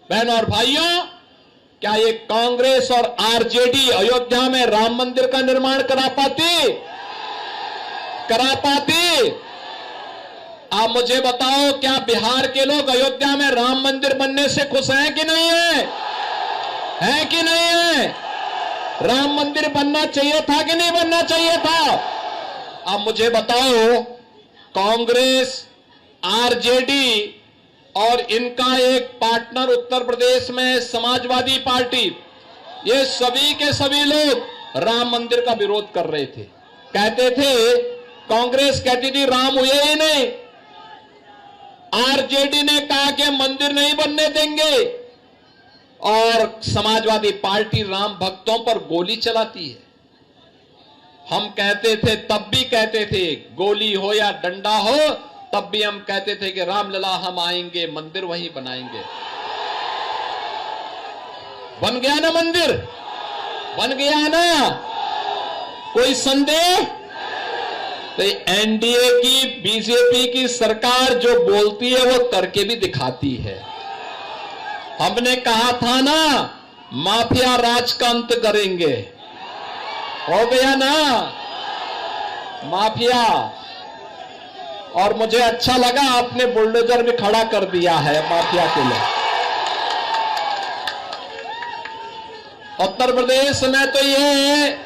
बहनों और भाइयों, क्या ये कांग्रेस और आरजेडी अयोध्या में राम मंदिर का निर्माण करा पाती? आप मुझे बताओ, क्या बिहार के लोग अयोध्या में राम मंदिर बनने से खुश हैं कि नहीं है? है कि नहीं है? राम मंदिर बनना चाहिए था कि नहीं बनना चाहिए था? आप मुझे बताओ, कांग्रेस, आरजेडी और इनका एक पार्टनर उत्तर प्रदेश में समाजवादी पार्टी, ये सभी के सभी लोग राम मंदिर का विरोध कर रहे थे। कहते थे, कांग्रेस कहती थी राम हुए ही नहीं, आरजेडी ने कहा कि मंदिर नहीं बनने देंगे, और समाजवादी पार्टी राम भक्तों पर गोली चलाती है। हम कहते थे, तब भी कहते थे, गोली हो या डंडा हो, तब भी हम कहते थे कि रामलला हम आएंगे, मंदिर वहीं बनाएंगे। बन गया ना मंदिर? बन गया ना? कोई संदेह? तो एनडीए की, बीजेपी की सरकार जो बोलती है वो करके भी दिखाती है। हमने कहा था ना, माफिया राज का अंत करेंगे, हो गया ना माफिया। और मुझे अच्छा लगा, आपने बुलडोजर भी खड़ा कर दिया है माफिया के लिए। उत्तर प्रदेश में तो ये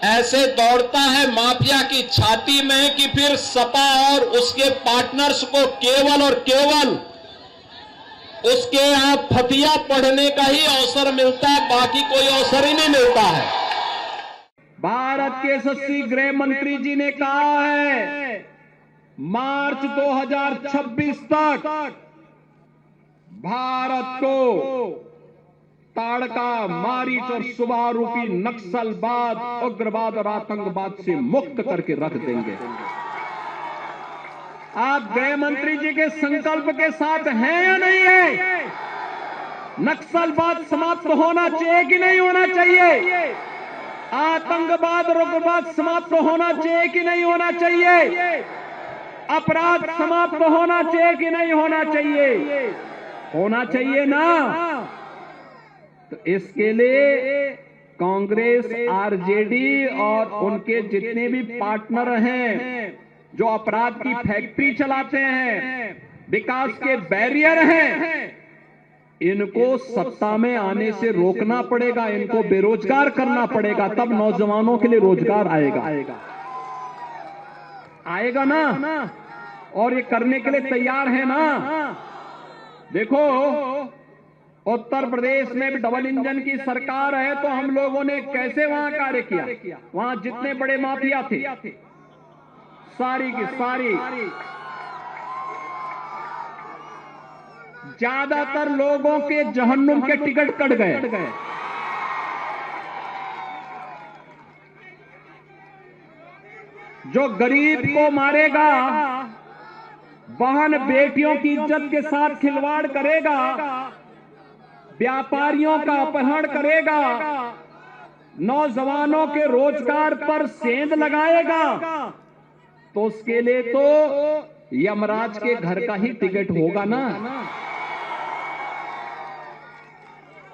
ऐसे दौड़ता है माफिया की छाती में कि फिर सपा और उसके पार्टनर्स को केवल और केवल उसके यहां फतिया पढ़ने का ही अवसर मिलता है, बाकी कोई अवसर ही नहीं मिलता है। भारत के यशस्वी गृह मंत्री जी ने कहा है, मार्च 2026 तक भारत को ताड़का, मारीच और सुबह रूपी नक्सलवाद, उग्रवाद और आतंकवाद से मुक्त करके रख देंगे। आप गृह मंत्री जी के संकल्प के साथ हैं या नहीं है? नक्सलवाद समाप्त होना चाहिए कि नहीं होना चाहिए? आतंकवाद और उग्रवाद समाप्त होना चाहिए कि नहीं होना चाहिए? अपराध समाप्त होना चाहिए कि नहीं होना चाहिए? होना चाहिए ना? तो इसके लिए कांग्रेस, आरजेडी और उनके जितने भी पार्टनर हैं, जो अपराध की फैक्ट्री चलाते हैं, विकास के बैरियर हैं, इनको सत्ता में आने से रोकना पड़ेगा, इनको बेरोजगार करना पड़ेगा, तब नौजवानों के लिए रोजगार आएगा ना? और ये करने के लिए तैयार है ना? देखो, उत्तर प्रदेश में भी डबल इंजन की सरकार है, तो हम लोगों ने कैसे वहां कार्य किया। वहां जितने बड़े माफिया थे, सारी की सारी, ज्यादातर लोगों के जहन्नुम के टिकट कट गए। जो गरीब को मारेगा, बहन बेटियों की इज्जत के साथ खिलवाड़ करेगा, व्यापारियों का अपहरण करेगा, नौजवानों के रोजगार पर सेंध लगाएगा, तो उसके लिए तो यमराज के घर का ही टिकट होगा ना।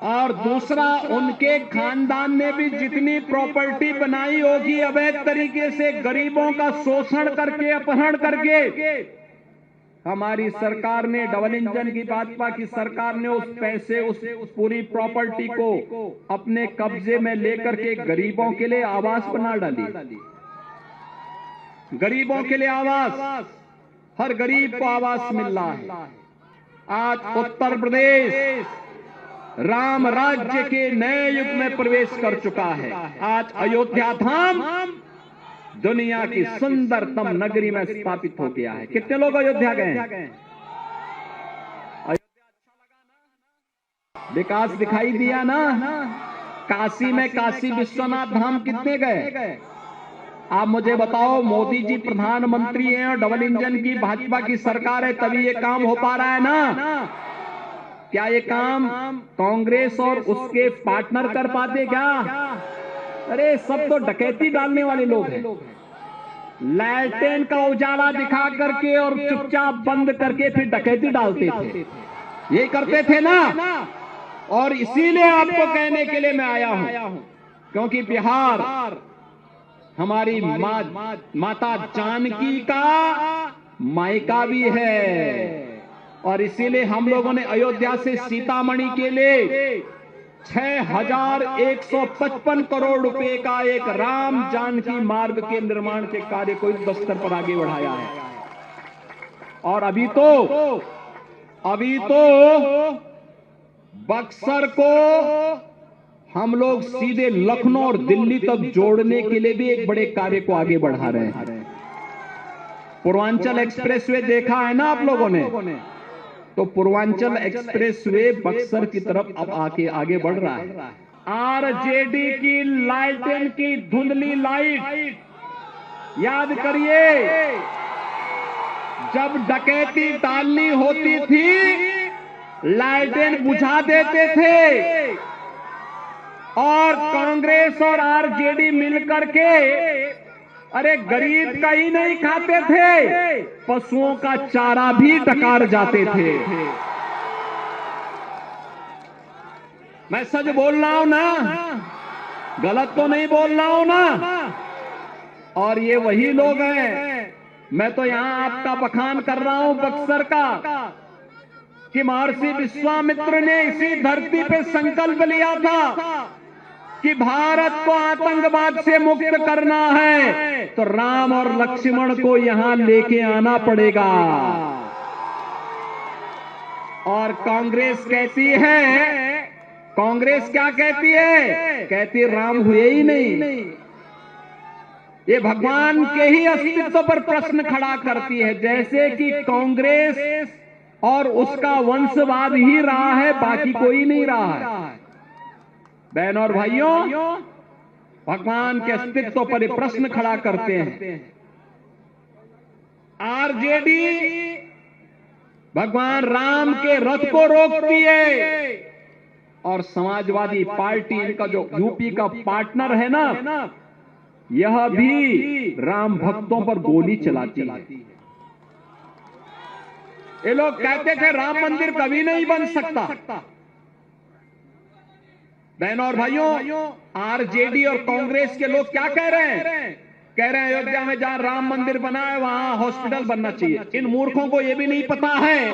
और दूसरा, उनके खानदान ने भी जितनी प्रॉपर्टी बनाई होगी अवैध तरीके से, गरीबों का शोषण करके, अपहरण करके, हमारी सरकार ने, डबल इंजन की भाजपा की सरकार ने उस पैसे, उस पूरी प्रॉपर्टी को अपने कब्जे में लेकर के गरीबों के लिए आवास बना डाली। गरीबों के लिए आवास, हर गरीब को आवास मिल रहा है। आज उत्तर प्रदेश राम राज्य के नए युग में प्रवेश कर चुका है। आज अयोध्या धाम दुनिया की सुंदरतम नगरी में स्थापित हो गया है। कितने लोग अयोध्या गए? अयोध्या अच्छा लगा ना? विकास दिखाई दिया ना? काशी में काशी विश्वनाथ धाम कितने गए? आप मुझे बताओ, मोदी जी प्रधानमंत्री हैं और डबल इंजन की भाजपा की सरकार है, तभी ये काम हो पा रहा है ना? क्या ये काम कांग्रेस और उसके पार्टनर कर पाते क्या? अरे सब तो डकैती डालने वाले लोग हैं। लैट्रिन का उजाला दिखा करके और चुपचाप बंद करके फिर डकैती डालते थे, यही करते थे ना। और इसीलिए आपको कहने के लिए मैं आया हूं, क्योंकि बिहार हमारी माता जानकी का मायका भी है। और इसीलिए हम लोगों ने अयोध्या से सीतामढ़ी के लिए 6155 करोड़ रुपए का एक राम जानकी मार्ग के निर्माण के कार्य को इस स्तर पर आगे बढ़ाया है। और अभी तो बक्सर को हम लोग सीधे लखनऊ और दिल्ली तक जोड़ने के लिए भी एक बड़े कार्य को आगे बढ़ा रहे हैं। पूर्वांचल एक्सप्रेसवे देखा है ना आप लोगों ने, तो पूर्वांचल एक्सप्रेसवे बक्सर की तरफ अब आगे बढ़ रहा है। आरजेडी की लालटेन की धुंधली लाइट याद करिए, जब डकैती डालनी होती थी लालटेन बुझा देते थे, और कांग्रेस और आरजेडी मिलकर के अरे गरीब का ही नहीं खाते थे, पशुओं का चारा भी डकार जाते थे। मैं सच बोल रहा हूं ना, गलत तो नहीं बोल रहा हूं ना। और ये वही लोग हैं, मैं तो यहां आपका बखान कर रहा हूं बक्सर का, कि महर्षि विश्वामित्र ने इसी धरती पे संकल्प लिया था कि भारत को आतंकवाद से मुक्त करना है, तो राम और लक्ष्मण को यहां लेके आना पड़ेगा। और कांग्रेस कहती है, कांग्रेस क्या कहती है? कहती राम हुए ही नहीं। ये भगवान के ही अस्तित्व पर प्रश्न खड़ा करती है, जैसे कि कांग्रेस और उसका वंशवाद ही रहा है, बाकी कोई नहीं रहा है। बहन और भाइयों, भगवान के अस्तित्व पर प्रश्न खड़ा करते हैं। आरजेडी भगवान राम के रथ को रोकती है, और समाजवादी पार्टी, इनका जो यूपी का पार्टनर है ना, यह भी राम भक्तों पर गोली चलाती है। ये लोग कहते थे राम मंदिर कभी नहीं बन सकता। बहनों और भाइयों, आरजेडी और कांग्रेस के लोग क्या कह रहे हैं? कह रहे हैं अयोध्या में जहां राम मंदिर बना है वहां हॉस्पिटल बनना चाहिए। इन मूर्खों को यह भी नहीं पता है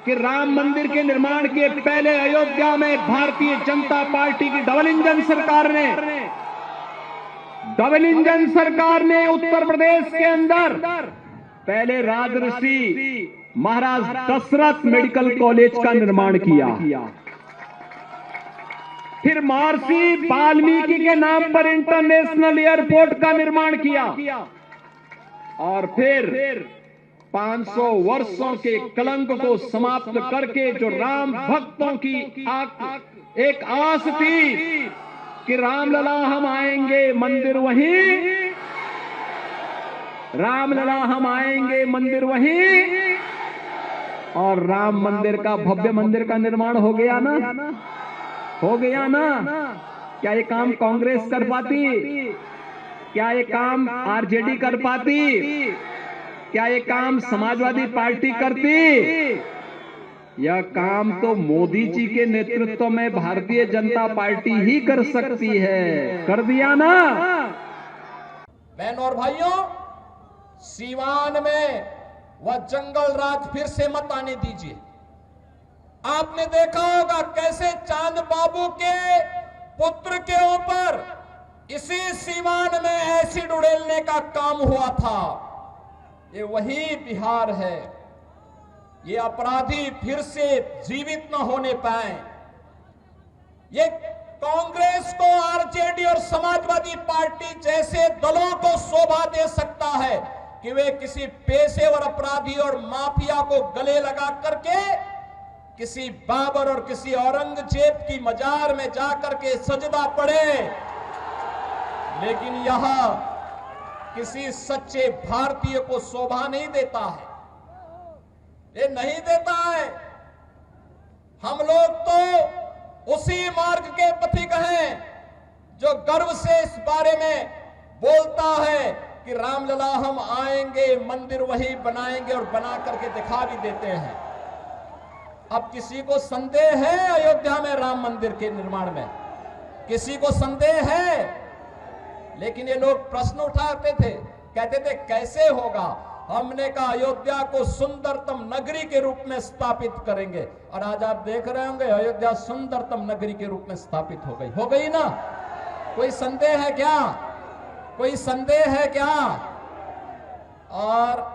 कि राम मंदिर के निर्माण के पहले अयोध्या में भारतीय जनता पार्टी की डबल इंजन सरकार ने उत्तर प्रदेश के अंदर पहले राजऋषि महाराज दशरथ मेडिकल कॉलेज का निर्माण किया, फिर महर्षि वाल्मीकि के नाम पर इंटरनेशनल एयरपोर्ट का निर्माण किया, और फिर 500 वर्षों के कलंक को समाप्त करके जो राम भक्तों की एक आस थी कि रामलला हम आएंगे मंदिर वहीं, रामलला हम आएंगे मंदिर वहीं, और राम मंदिर का भव्य मंदिर का निर्माण हो गया ना, हो गया ना। क्या ये काम कांग्रेस कर पाती? क्या ये काम आरजेडी कर पाती? क्या ये काम समाजवादी पार्टी करती? यह काम तो मोदी जी के नेतृत्व में भारतीय जनता पार्टी ही कर सकती है। कर दिया ना। बहनों और भाइयों, सीवान में वह जंगल राज फिर से मत आने दीजिए। आपने देखा होगा कैसे चांद बाबू के पुत्र के ऊपर इसी सीवान में एसिड उड़ेलने का काम हुआ था। ये वही बिहार है। ये अपराधी फिर से जीवित न होने पाए। ये कांग्रेस को आरजेडी और समाजवादी पार्टी जैसे दलों को शोभा दे सकता है कि वे किसी पेशेवर अपराधी और माफिया को गले लगा करके किसी बाबर और किसी औरंगजेब की मजार में जाकर के सजदा पड़े, लेकिन यह किसी सच्चे भारतीय को शोभा नहीं देता है। ये नहीं देता है। हम लोग तो उसी मार्ग के पथिक हैं जो गर्व से इस बारे में बोलता है कि रामलला हम आएंगे, मंदिर वही बनाएंगे, और बना करके दिखा भी देते हैं। अब किसी को संदेह है अयोध्या में राम मंदिर के निर्माण में? किसी को संदेह है? लेकिन ये लोग प्रश्न उठाते थे, कहते थे कैसे होगा? हमने कहा अयोध्या को सुंदरतम नगरी के रूप में स्थापित करेंगे, और आज आप देख रहे होंगे अयोध्या सुंदरतम नगरी के रूप में स्थापित हो गई ना? कोई संदेह है क्या? कोई संदेह है क्या? और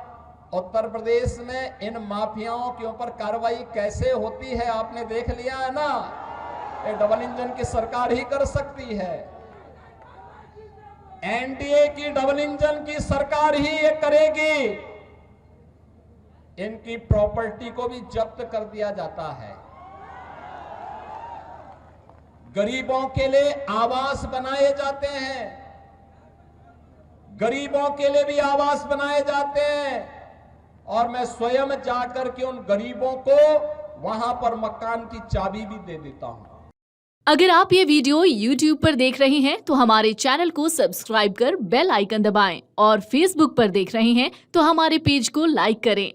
उत्तर प्रदेश में इन माफियाओं के ऊपर कार्रवाई कैसे होती है आपने देख लिया है ना? ये डबल इंजन की सरकार ही कर सकती है, एनडीए की डबल इंजन की सरकार ही ये करेगी। इनकी प्रॉपर्टी को भी जब्त कर दिया जाता है, गरीबों के लिए आवास बनाए जाते हैं, गरीबों के लिए भी आवास बनाए जाते हैं, और मैं स्वयं जाकर के उन गरीबों को वहां पर मकान की चाबी भी दे देता हूं। अगर आप ये वीडियो YouTube पर देख रहे हैं तो हमारे चैनल को सब्सक्राइब कर बेल आइकन दबाएं, और Facebook पर देख रहे हैं तो हमारे पेज को लाइक करें।